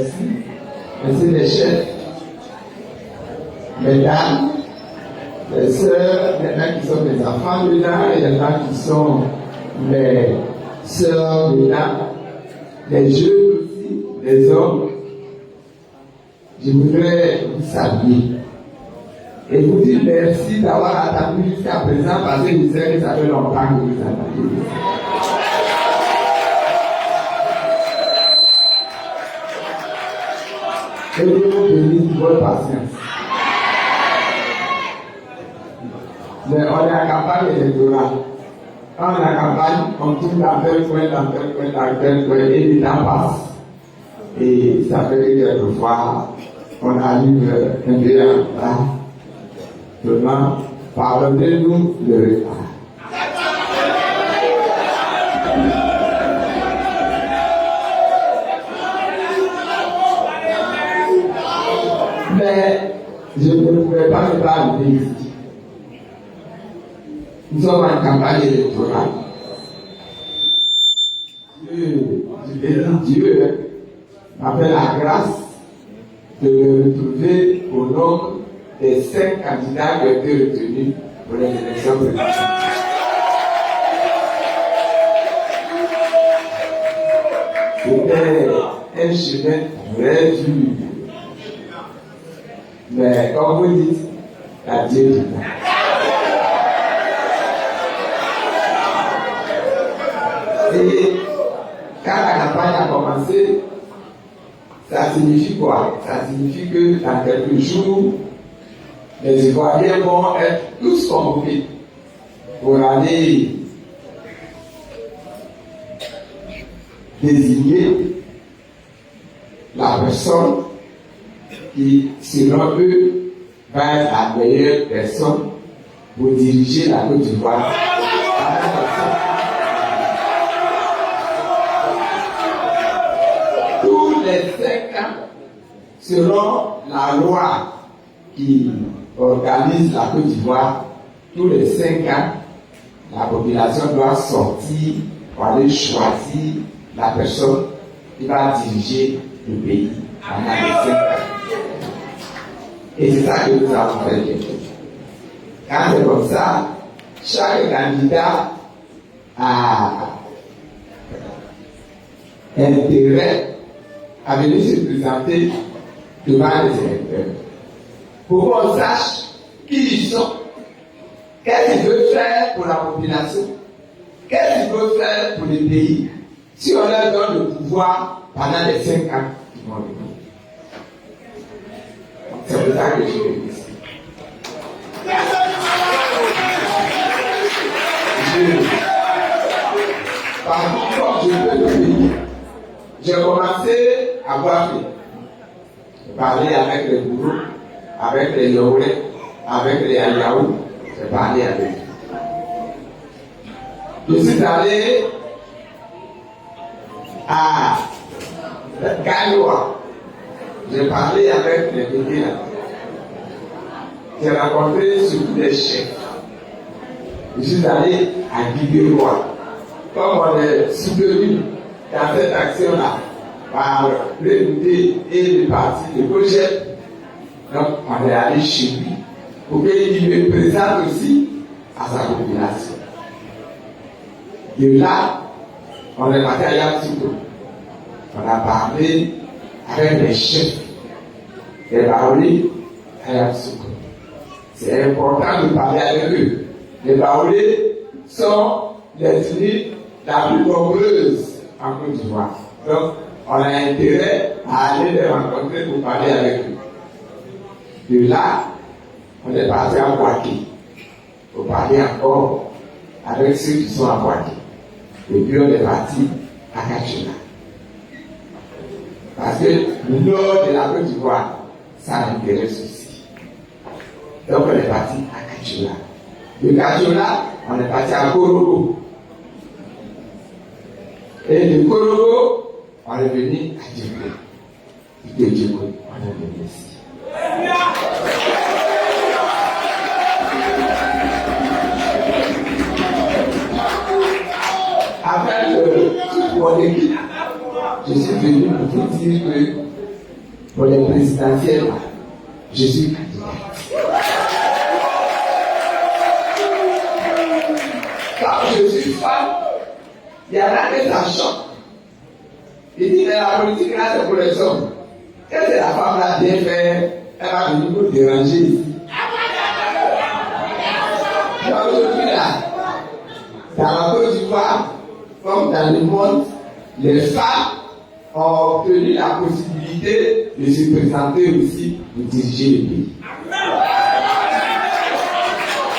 Merci les chefs, mesdames, les sœurs, il y en a qui sont les enfants de là, il y en a qui sont les sœurs de là, les jeunes aussi, les hommes. Je voudrais vous saluer et vous dire merci d'avoir attendu jusqu'à présent parce que je sais que ça fait longtemps que vous attendez. Et Dieu vous bénisse pour votre patience. Mais on est en campagne électorale. Quand on est en campagne, on tourne dans tel coin, dans tel coin, dans tel coin, et le temps passe. Et ça fait que quelquefois, on arrive un peu en retard. Vraiment, pardonnez-nous le retard. Mais je ne pouvais pas ne pas arriver ici. Nous sommes en campagne électorale. Dieu m'a fait la grâce de me retrouver au nombre des 5 candidats qui ont été retenus pour les élections présidentielles. C'était un chemin très dur. Mais comme vous dites, la Dieu du temps. Et quand la campagne a commencé, ça signifie quoi? Ça signifie que dans quelques jours, les Ivoiriens vont être tous convoqués pour aller désigner la personne qui, selon eux, va être la meilleure personne pour diriger la Côte d'Ivoire. Tous les 5 ans, selon la loi qui organise la Côte d'Ivoire, tous les 5 ans, la population doit sortir pour aller choisir la personne qui va diriger le pays pendant les 5 ans. Et c'est ça que nous avons fait. Quand c'est comme ça, chaque candidat a intérêt à venir se présenter devant les électeurs. Pour qu'on sache qui ils sont, qu'est-ce qu'ils veulent faire pour la population, qu'est-ce qu'ils veulent faire pour le pays, si on leur donne le pouvoir pendant les 5 ans qui vont venir. C'est pour ça que je vais ici. Par contre, je veux le pays. J'ai commencé à voir fait. Parler avec les bourreaux, avec les Yoré, avec les Ayaou. J'ai parlé avec eux. Je suis allé à Galoa. J'ai parlé avec les Béguins. J'ai rencontré surtout les chefs. Je suis allé à Guiguerois. Comme on est soutenu dans cette action-là par l'unité et le parti de projet, donc on est allé chez lui pour qu'il me présente aussi à sa population. De là, on est parti à Yatsouko. On a parlé avec les chefs des Baoulés à Yatsouko. C'est important de parler avec eux. Les Baoulés sont les unités la plus nombreuses en Côte d'Ivoire. Donc, on a intérêt à aller les rencontrer pour parler avec eux. De là, on est parti à Boaké pour parler encore avec ceux qui sont à Boaké. Et puis, on est parti à Kachina. Parce que le nord de la Côte d'Ivoire, ça m'intéresse aussi. Donc, on est parti à Kachina. De Kachina, on est parti à Korogo. Et de Korogo, on est venu à Djibouti. De Djibouti, on est venu ici. Avec toute mon équipe, je suis venu pour vous dire que pour les présidentielles, je suis candidat. Quand je suis femme, il y en a qui ça choque. Il dit, mais la politique là, c'est pour les hommes. Qu'est-ce que la femme là bien fait? Elle va venir nous déranger ici. Aujourd'hui là, dans la Côte d'Ivoire, comme dans le monde, les femmes ont obtenu la possibilité de se présenter aussi pour diriger le pays.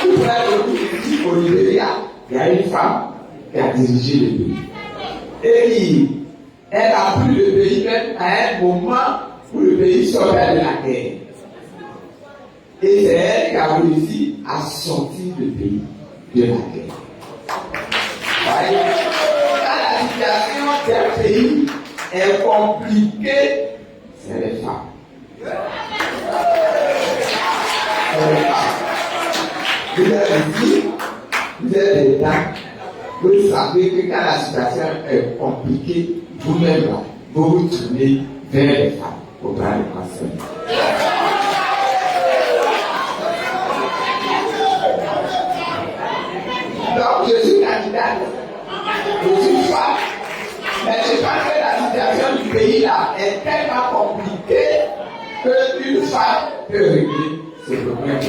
Tout près de nous, ici au Libéria, il y a une femme qui a dirigé le pays. Et elle a pris le pays même à un moment où le pays sortait de la guerre. Et c'est elle qui a réussi à sortir le pays de la guerre. Voyez, quand la situation d'un pays est compliquée, c'est les femmes. C'est les femmes. Vous êtes ici, vous êtes des dames, vous savez que quand la situation est compliquée, vous-même, vous vous tournez vers les femmes pour prendre le conseil. Donc, je suis candidate, je suis femme, mais je pense que la situation du pays là est tellement compliquée qu'une femme peut régler ce problème.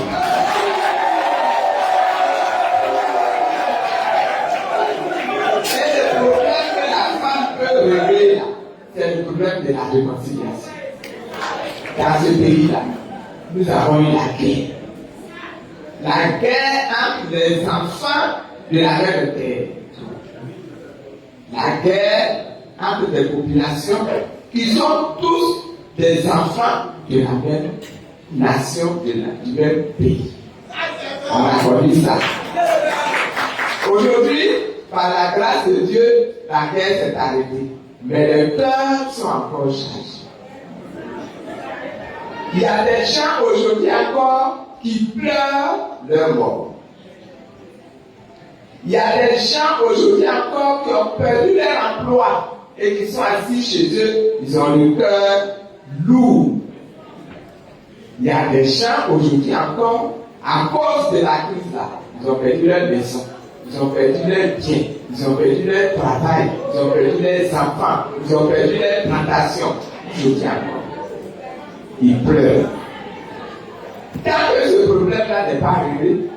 Et le problème que la femme peut régler là, c'est le problème de la réconciliation. Dans ce pays-là, nous avons eu la guerre. La guerre entre les enfants de la même terre. La guerre entre des populations qui sont tous des enfants de la même nation, du même pays. On a connu ça. Aujourd'hui, par la grâce de Dieu, la guerre s'est arrêtée. Mais les cœurs sont encore chargés. Il y a des gens aujourd'hui encore qui pleurent leur mort. Il y a des gens aujourd'hui encore qui ont perdu leur emploi et qui sont assis chez eux, ils ont le cœur lourd. Il y a des gens aujourd'hui encore, à cause de la crise là, ils ont perdu leur maison, ils ont perdu leur bien, ils ont perdu leur travail, ils ont perdu leurs enfants, ils ont perdu leur plantation. Aujourd'hui encore, ils pleurent. Tant que ce problème-là n'est pas réglé,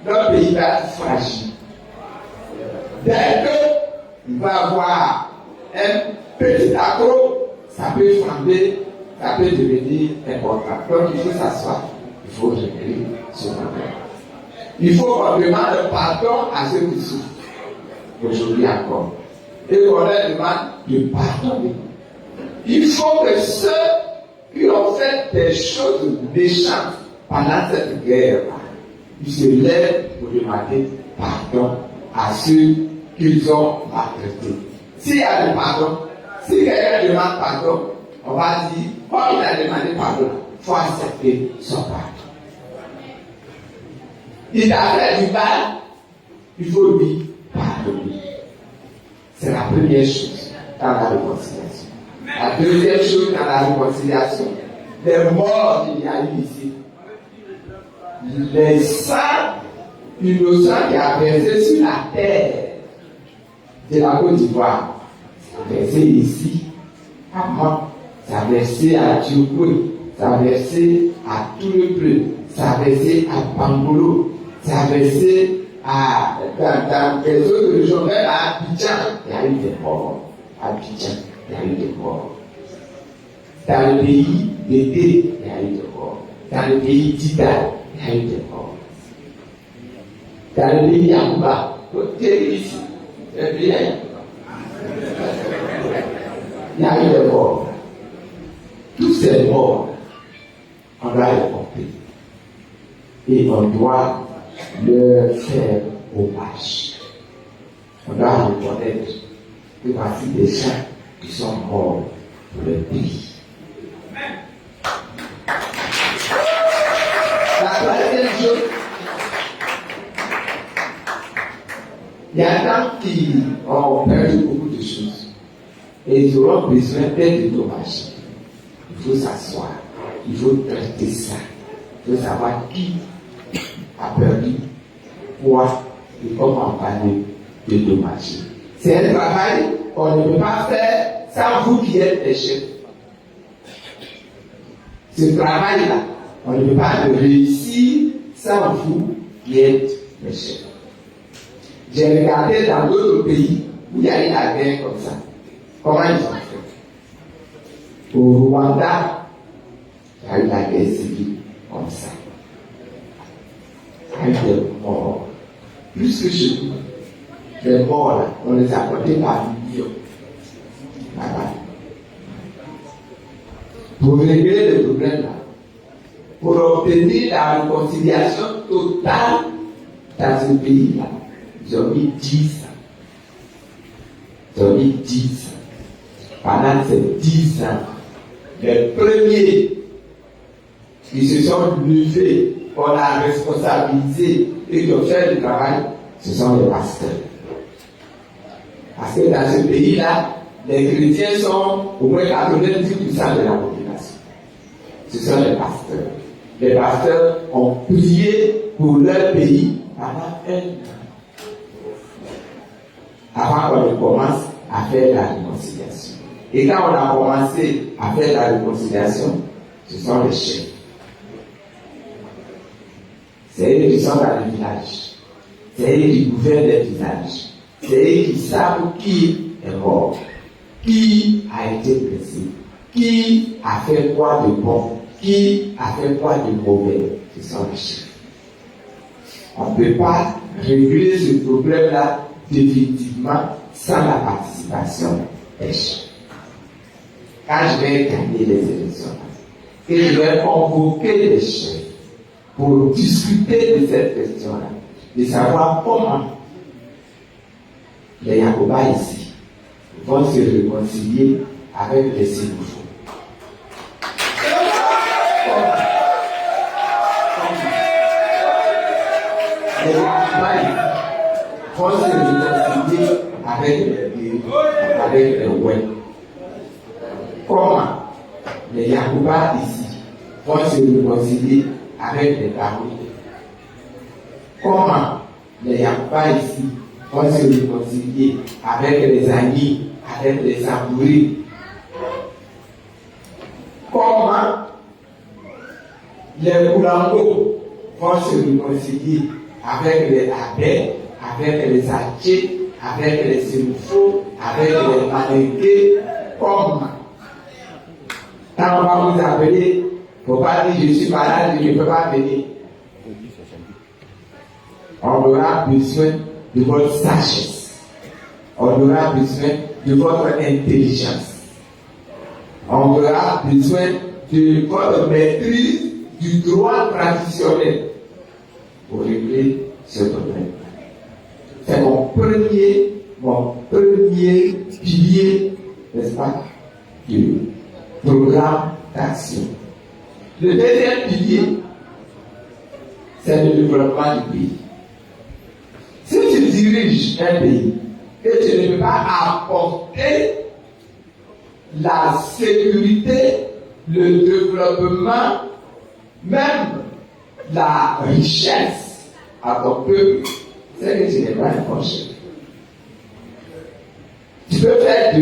notre pays va être fragile. Dès qu'il va y avoir un petit accro, ça peut flamber, ça peut devenir important. Donc il faut s'asseoir, il faut régler ce problème. Il faut qu'on demande pardon à ceux qui souffrent, aujourd'hui encore. Et qu'on leur demande de pardonner. Il faut que ceux qui ont fait des choses méchantes pendant cette guerre, ils se lèvent pour demander pardon à ceux qu'ils ont maltraités. S'il y a le pardon, si quelqu'un demande pardon, on va dire, comme il a demandé pardon, il faut accepter son pardon. Il a fait du mal, il faut lui pardonner. C'est la première chose dans la réconciliation. La deuxième chose dans la réconciliation, les morts qu'il y a eu ici, les sangs innocents qui a versé sur la terre de la Côte d'Ivoire, ça a versé ici, à moi, ça a versé à Djibouti, ça a versé à Toulouse, ça a versé à Bangolo, ça a versé dans les autres régions, même à Abidjan, il y a eu des morts. À Abidjan, il y a eu des morts. Dans le pays d'Été, il y a eu des morts. Dans le pays d'Ida, il y a eu des morts. Dans le pays d'Amouba, ici, le pays d'Amouba, il y a eu des morts. Tous ces morts, on doit les compter. Et on doit leur faire hommage. On doit reconnaître que voici des gens qui sont morts pour le pays. La troisième chose, il y a des gens qui ont perdu beaucoup de choses et ils auront besoin d'être dommagés. Il il faut s'asseoir, il faut traiter ça, il faut savoir qui a perdu quoi et comment on va le dédommager. C'est un travail qu'on ne peut pas faire sans vous qui êtes les chefs. Ce travail-là, on ne peut pas le réussir sans vous qui êtes les chefs. J'ai regardé dans d'autres pays où il y a eu la guerre comme ça. Comment ils ont fait? Au Rwanda, il y a eu la guerre civile comme ça. Il y a eu des morts. Plus que chez nous. Les morts là, on les a comptés par millions. Là-bas. Pour régler le problème là, pour obtenir la réconciliation totale dans ce pays-là, ils ont mis 10 ans. Ils ont mis 10 ans. Pendant ces 10 ans, les premiers qui se sont levés, qu'on a responsabilisé et qui ont fait le travail, ce sont les pasteurs. Parce que dans ce pays-là, les chrétiens sont au moins 90% de la population. Ce sont les pasteurs. Les pasteurs ont prié pour leur pays pendant un an. Avant qu'on commence à faire la réconciliation. Et quand on a commencé à faire la réconciliation, ce sont les chefs. C'est eux qui sont dans le village. C'est eux qui gouvernent les villages. C'est eux qui savent qui est mort, qui a été blessé, qui a fait quoi de bon, qui a fait quoi de mauvais. Ce sont les chefs. On ne peut pas régler ce problème-là définitivement sans la participation des chefs. Quand je vais gagner les élections, et je vais convoquer les chefs pour discuter de cette question-là, de savoir comment les Yacobas ici vont se réconcilier avec les Sénoufos. Les Yacobas ici vont se réconcilier avec les Ouais. Comment les Yacobas ici vont se réconcilier avec les Taouis? Comment les Yacobas ici vont se réconcilier avec les Agnis, avec les Sambouris? Comment les Koulangos vont se réconcilier avec les Abel, avec les Atché, avec les Sénoufos, avec les Malinqués? Comment? Quand on va vous appeler, il ne faut pas dire je suis malade, je ne peux pas venir. On aura besoin de votre sagesse. On aura besoin de votre intelligence. On aura besoin de votre maîtrise du droit traditionnel pour régler ce problème. C'est mon premier pilier, n'est-ce pas, du programme d'action. Le deuxième pilier, c'est le développement du pays. Si tu diriges un pays et tu ne peux pas apporter la sécurité, le développement, même la richesse à ton peuple, c'est que tu n'es pas un bon chef. Tu peux faire de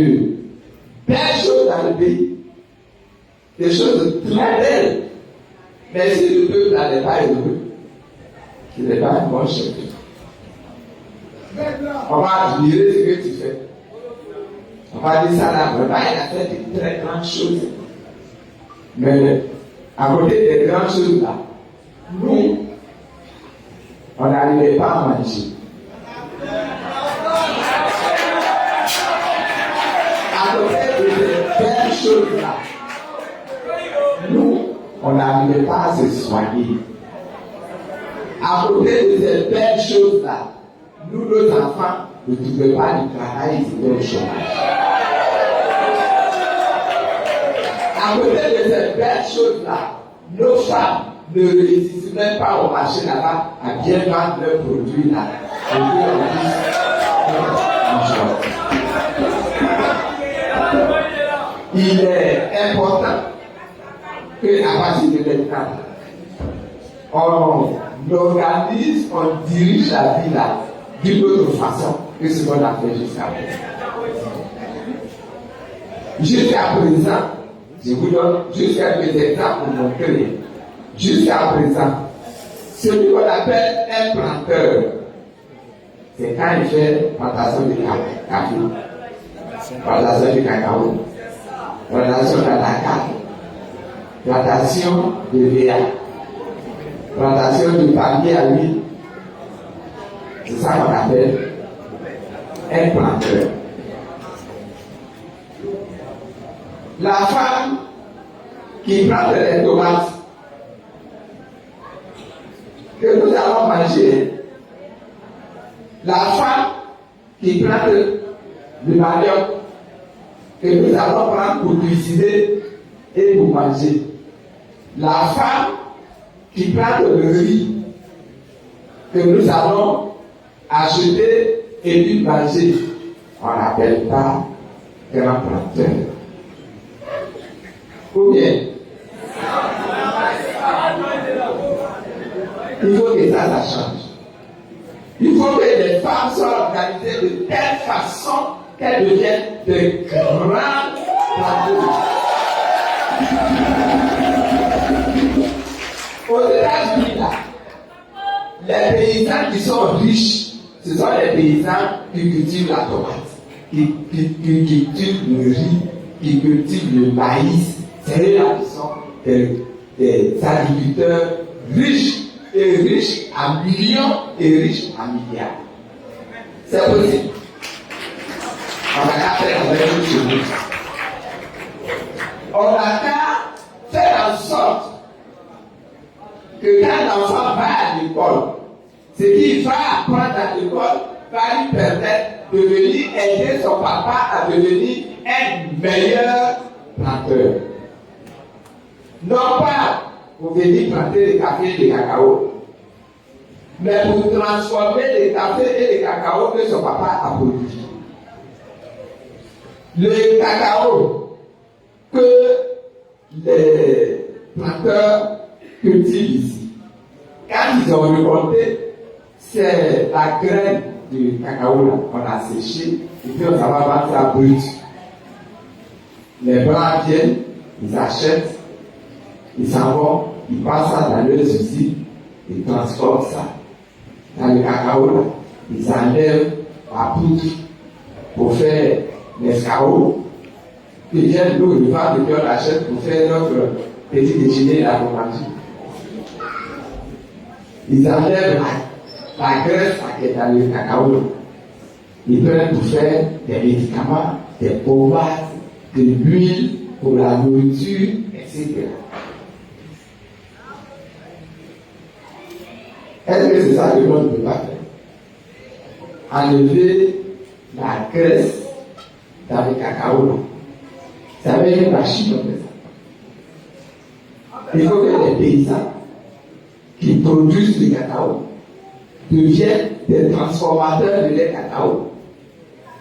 belles choses dans le pays, des choses très belles, mais si le peuple n'est pas heureux, tu n'es pas un bon chef. On va admirer ce que tu fais. On va dire ça là, vraiment, il a fait de très grandes choses. Mais à côté des grandes choses là, nous, on n'arrivait pas à manger. À côté de ces belles choses là, nous, on n'arrivait pas à se soigner. À côté de ces belles choses là, nous, nos enfants, ne trouvaient pas du travail, ils étaient au chômage. À côté de ces belles choses-là, nos femmes ne réussissent même pas au marché là-bas à bien vendre leurs produits là. Il est important qu'à partir de maintenant, on organise, on dirige la vie là d'une autre façon que ce qu'on a fait jusqu'à présent. Jusqu'à présent, je vous donne juste quelques exemples pour montrer. Jusqu'à présent, celui qu'on appelle un planteur, c'est quand il fait plantation de café, plantation de cacao, plantation d'anacarde, plantation de véa, plantation de palmier à huile. C'est ça qu'on appelle un planteur. La femme qui plante les tomates que nous allons manger, la femme qui plante le manioc que nous allons prendre pour cuisiner et pour manger, la femme qui plante le riz que nous allons acheter et puis manger, on n'appelle pas grand planteur. Ou bien, il faut que ça change. Il faut que les femmes soient organisées de telle façon qu'elles deviennent de grands planteurs. Aux États-Unis, là, les paysans qui sont riches, ce sont les paysans qui cultivent la tomate, qui cultivent le riz, qui cultivent le maïs. C'est eux là qui sont des agriculteurs riches, et riches à millions et riches à milliards. C'est possible. On a qu'à faire la même chose. On a qu'à faire en sorte que quand l'enfant va à l'école, ce qu'il va apprendre à l'école va lui permettre de venir aider son papa à devenir un meilleur planteur. Non pas pour venir planter les cafés et les cacao, mais pour transformer les cafés et les cacao que son papa a produit. Le cacao que les planteurs cultivent ici, quand ils ont récolté, c'est la graine du cacao là qu'on a séché et puis on va vendre ça brut. Les blancs viennent, ils achètent, ils s'en vont, ils passent ça dans leurs usines, ils transforment ça dans le cacao là. Ils enlèvent la poudre pour faire l'escargot. Puis ils viennent nous le vendre et puis on achète pour faire notre petit déjeuner à manger. Ils enlèvent la graisse qui est dans le cacao. Ils prennent pour faire des médicaments, des pommades, de l'huile pour la nourriture, etc. Est-ce que c'est ça que l'on ne peut pas faire? Enlever la graisse dans le cacao. Ça veut dire la Chine, on fait ça. Il faut que les paysans qui produisent du cacao deviennent des transformateurs de lait cacao.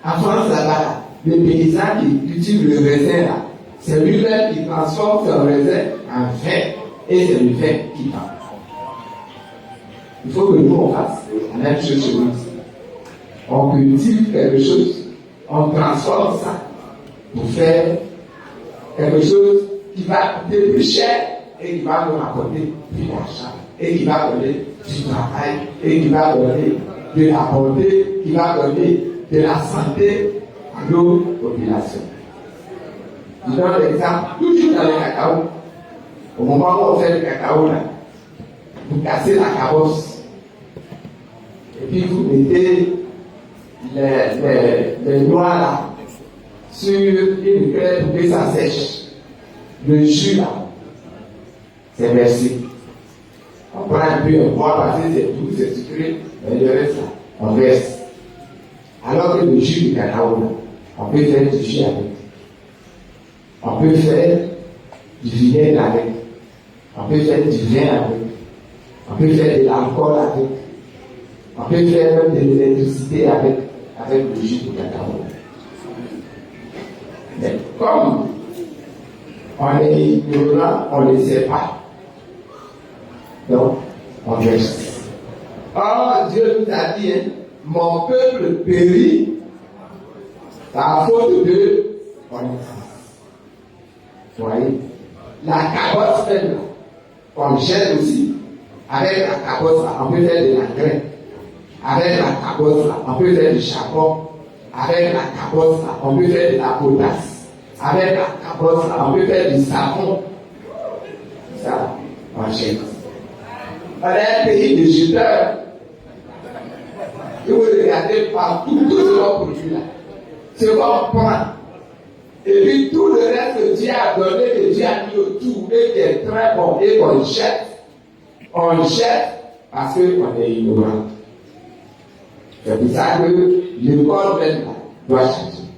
En France, là-bas, le paysan qui cultive le raisin, là, c'est lui-même qui transforme son raisin en vin et c'est le vin qui vend. Il faut que nous on fasse la même chose chez nous. On cultive quelque chose, on transforme ça pour faire quelque chose qui va coûter plus cher et qui va nous rapporter plus d'argent et qui va donner du travail et qui va donner de la bonté, qui va donner de la santé à nos populations. Je donne l'exemple toujours dans le cacao. Au moment où on fait le cacao, là, vous cassez la carosse et puis vous mettez les noix là sur une crêpe pour que ça sèche. Le jus là, c'est versé. On prend un peu, on boit parce que c'est doux, c'est sucré, mais le reste là, on verse. Alors que le jus du cacao là, on peut faire du jus avec. On peut faire du vinaigre avec. On peut faire du vin avec. On peut faire de l'alcool avec. On peut faire même de l'électricité avec le jus du cacao. Mais comme On est ignorant, on ne sait pas. Donc, on reste. Or, Dieu nous a dit, mon peuple périt à faute de connaissance. Vous voyez, la cabosse même, on gèle aussi. Avec la cabosse, on peut faire de l'engrais. Avec la cabosse, on peut faire du charbon. Avec la cabosse, on peut faire de la potasse. Avec la cabosse, on peut faire du savon. Ça, on gèle. On est un pays de jeteurs. Et vous regardez partout tout ce qu'on produit là. Ce qu'on prend. Et puis tout le reste, Dieu a donné, que Dieu a mis autour, et qui est très bon, et qu'on jette. On jette parce qu'on est ignorant. C'est pour ça que l'école même doit changer.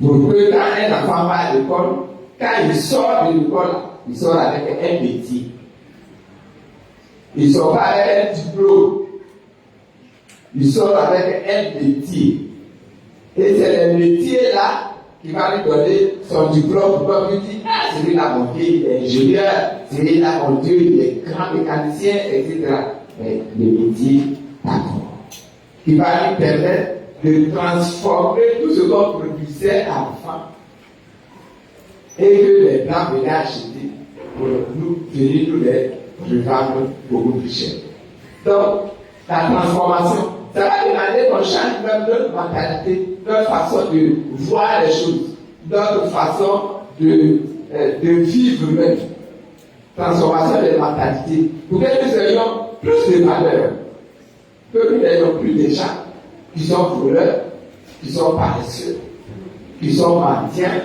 Pour que quand un enfant va à l'école, quand il sort de l'école, il sort avec un métier. Il ne sort pas avec un diplôme. Il sort avec un métier. Et c'est le métier là qui va lui donner son diplôme pour lui dire, ah, celui-là, mon Dieu, il est ingénieur, celui-là, mon Dieu, il est grand mécanicien, etc. Mais le métier, d'accord. Qui va lui permettre de transformer tout ce qu'on produisait avant. Et que les blancs venaient acheter pour nous venir nous les revendre beaucoup plus cher. Donc, la transformation, ça va demander qu'on change même notre mentalité, notre façon de voir les choses, notre façon de vivre même. Transformation des mentalités. Pour que nous ayons plus de valeur, que nous n'ayons plus des gens qui sont voleurs, qui sont paresseux, qui sont mendiants,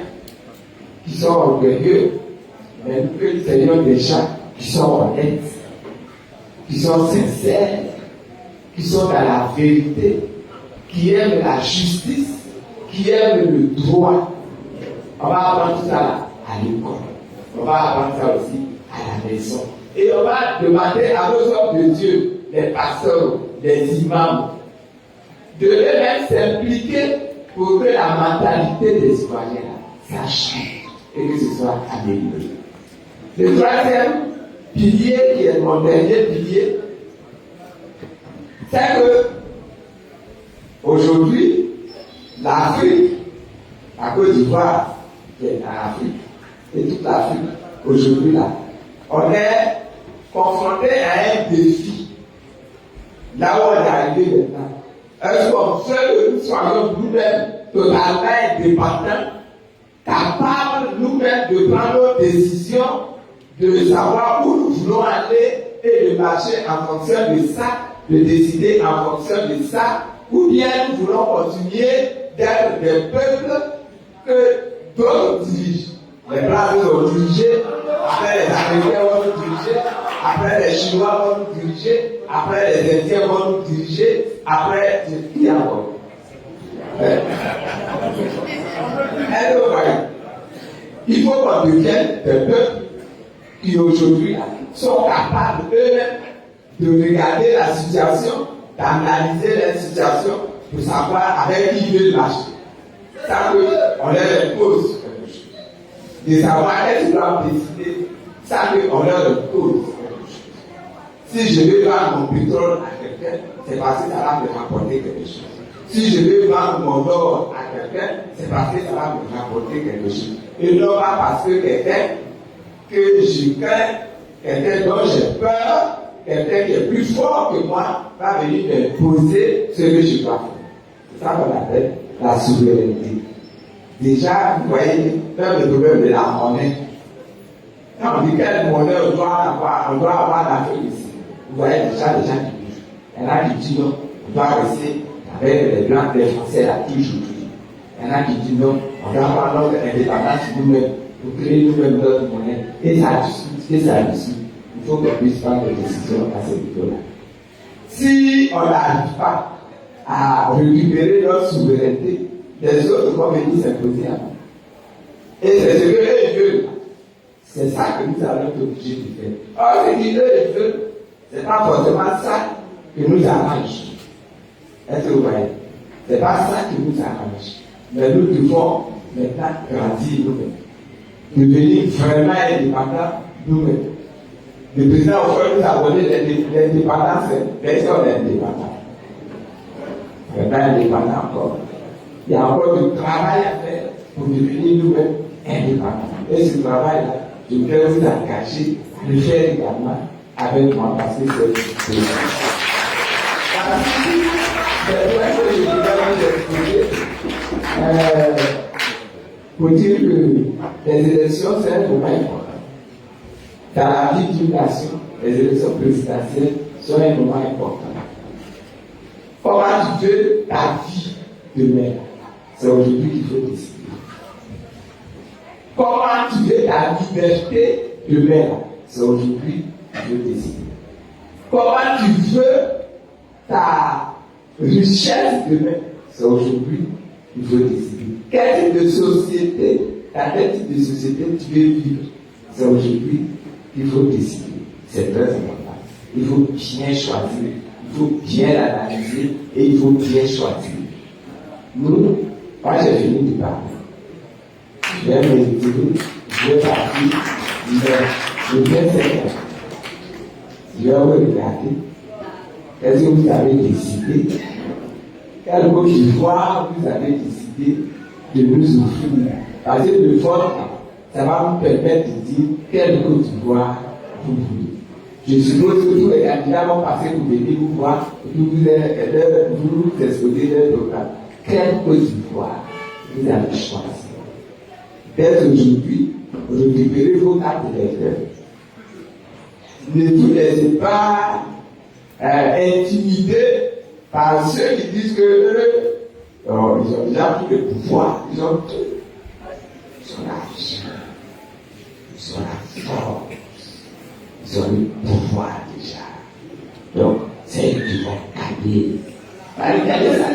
qui sont orgueilleux, mais que nous ayons des gens qui sont honnêtes, qui sont sincères, qui sont dans la vérité, qui aiment la justice, qui aiment le droit. On va apprendre ça là, à l'école. On va apprendre ça aussi à la maison. Et on va demander à nos hommes de Dieu, les pasteurs, les imams, de eux-mêmes s'impliquer pour que la mentalité des citoyens là, ça change et que ce soit amélioré. Le troisième pilier, qui est mon dernier pilier, c'est que aujourd'hui, l'Afrique, la Côte d'Ivoire, qui est en Afrique, et toute l'Afrique, aujourd'hui là, on est confronté à un défi. Là où on est arrivé maintenant. Est-ce qu'on veut que nous soyons nous-mêmes totalement indépendants, capables nous-mêmes de prendre nos décisions, de savoir où nous voulons aller et de marcher en fonction de ça, de décider en fonction de ça, ou bien nous voulons continuer d'être des peuples que d'autres dirigent. Les Blancs vont nous diriger, après les Américains vont nous diriger, après les Chinois vont nous diriger, après les Indiens vont nous diriger, après qui encore. Il faut qu'on devienne des peuples qui aujourd'hui sont capables eux-mêmes de regarder la situation, d'analyser la situation pour savoir avec qui ils veulent marcher. Ça qu'on leur impose quelque chose. De savoir est-ce qu'ils doivent décider, ça qu'on leur impose quelque chose. Si je veux vendre mon pétrole à quelqu'un, c'est parce que ça va me rapporter quelque chose. Si je veux vendre mon or à quelqu'un, c'est parce que ça va me rapporter quelque chose. Et non pas parce que quelqu'un que je crains, quelqu'un dont j'ai peur, quelqu'un qui est plus fort que moi, va venir m'imposer ce que je dois faire. C'est ça qu'on appelle la souveraineté. Déjà, vous voyez, même le problème de la monnaie. Quand on dit quelle monnaie on doit avoir l'Afrique ici, vous voyez déjà les gens qui disent. Il y en a qui disent non, on doit rester avec les Blancs, les Français là, toujours. Il y en a qui disent non, on doit avoir notre indépendance nous-mêmes, pour créer nous-mêmes notre monnaie. Et ça discute, et ça discute. Il faut qu'on puisse prendre des décisions à ce niveau-là. Si on n'arrive pas à récupérer notre souveraineté, les autres vont venir s'imposer à nous. Et c'est ce que eux veulent. C'est ça que nous allons être obligés de faire. Or, ce qu'ils veulent, ce n'est pas forcément ça que nous arrange. Est-ce que vous voyez? Ce n'est pas ça qui nous arrange. Mais nous devons maintenant grandir nous-mêmes. Devenir vraiment indépendants nous-mêmes. Le président aujourd'hui nous a donné l'indépendance, mais on est indépendant. Vraiment indépendant encore. Il y a encore du travail à faire pour devenir nous-mêmes indépendants. Et ce travail-là, je voudrais vous engager à le faire également avec moi parce que c'est vrai que je voudrais vous expliquer pour dire que les élections, c'est un moment important. Dans la vie d'une nation, les élections présidentielles sont un moment important. Comment tu veux ta vie demain? C'est aujourd'hui qu'il faut décider. Comment tu veux ta liberté demain? C'est aujourd'hui qu'il faut décider. Comment tu veux ta richesse demain? C'est aujourd'hui qu'il faut décider. Quel type de société, dans quel type de société tu veux vivre? C'est aujourd'hui qu'il faut décider. C'est très important. Il faut bien choisir. Il faut bien l'analyser et il faut bien choisir. Nous, moi j'ai fini de parler. Je vais méditer, je vais partir, je vais faire. Je vais vous regarder. Qu'est-ce que vous avez décidé? Quelle voie vous avez décidé de nous offrir? Parce que le vote, ça va vous permettre de dire quelle voie vous voulez. Je suppose que tous les candidats vont passer pour venir vous voir, vous exposer leur programme. Quelle voie vous avez choisi? Dès aujourd'hui, récupérez vos cartes d'électeurs. Ne vous laissez pas intimider par ceux qui disent que ils ont déjà tout le pouvoir, ils ont tout. Ils ont l'argent, ils ont la force, ils ont le pouvoir déjà. Donc, c'est eux qui vont gagner. Regardez ça.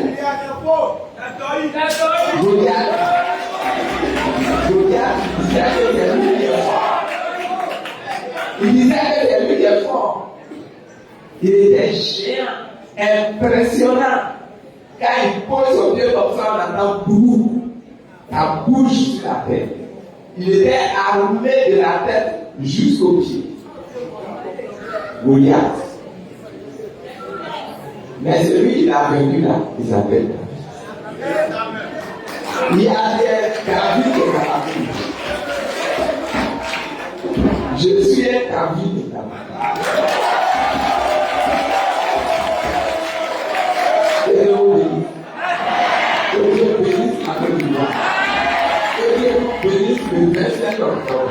Il disait que c'est lui qui est fort. Il était géant, impressionnant. Quand il pose son pied comme ça, on entend boum, ça bouge sur la tête. Il était armé de la tête jusqu'aux pieds. Goliath. Mais celui qui l'a vaincu là, il s'appelle David. Il y a des David qui ont. Je suis un David de David. Et Dieu vous bénisse. Que Dieu bénisse avec moi. Que Dieu vous bénisse le 25 octobre.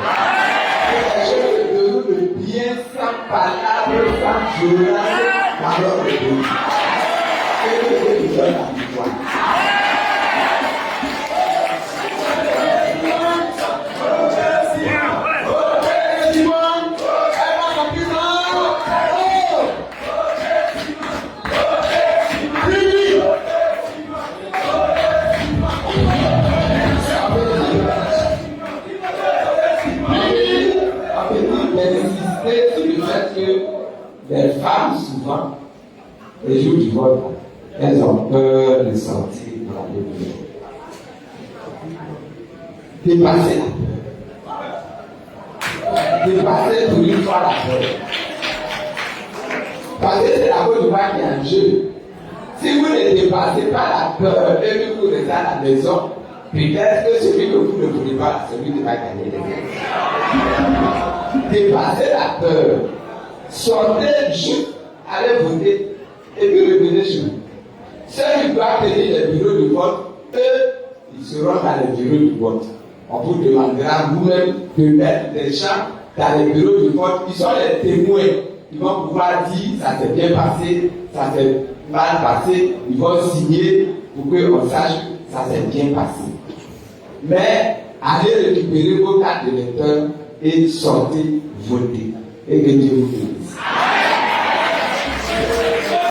Que les choses de nous de bien sans palabres, sans violence, parole de Dieu. Que Dieu vous donne la victoire. Les femmes, souvent, les jours du vote, elles ont peur de sortir pour aller voter. Dépasser la peur. Dépasser pour une fois la peur. Parce que c'est la Côte d'Ivoire qui est en jeu. Si vous ne dépassez pas la peur et que vous restez à la maison, peut-être que celui que vous ne voulez pas, celui qui va gagner les gains. Dépasser la peur. Sortez juste, allez voter, et puis revenez chez vous. Ceux qui doivent tenir les bureaux de vote, eux, ils seront dans les bureaux de vote. On vous demandera vous-même de mettre des gens dans les bureaux de vote. Ils sont les témoins. Ils vont pouvoir dire ça s'est bien passé, ça s'est mal passé. Ils vont signer pour qu'on sache que ça s'est bien passé. Mais allez récupérer vos cartes d'électeurs et sortez voter. Et que Dieu vous bénisse.